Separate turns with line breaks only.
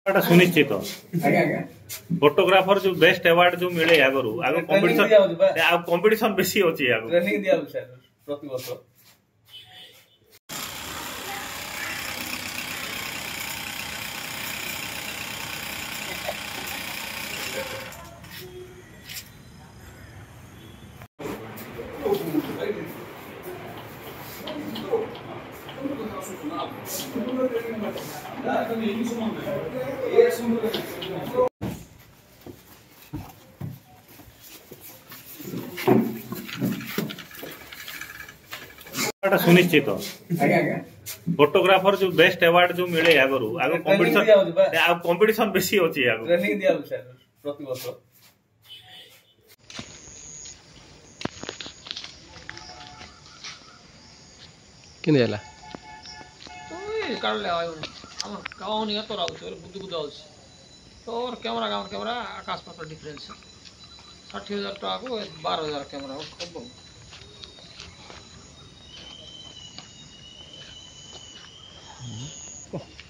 सुनिश्चित फोटोग्राफर जो best award जो मिले आगु आग कंपटीशन बेसी अच्छी
ट्रेनिंग दिया प्रति वर्ष
सुनिश्चित फोटोग्राफर जो बेस्ट अवार्ड जो मिले आगु आग कंपटीशन बेसी अच्छी
ट्रेनिंग दिया प्रति वर्ष
किनेला
तो काढले आम गाँव नहीं तो बुद्ध बुद्ध तो कैमरा आकाश पाताल डिफरेंस 60,000 टका को 12,000 कैमरा
Oh.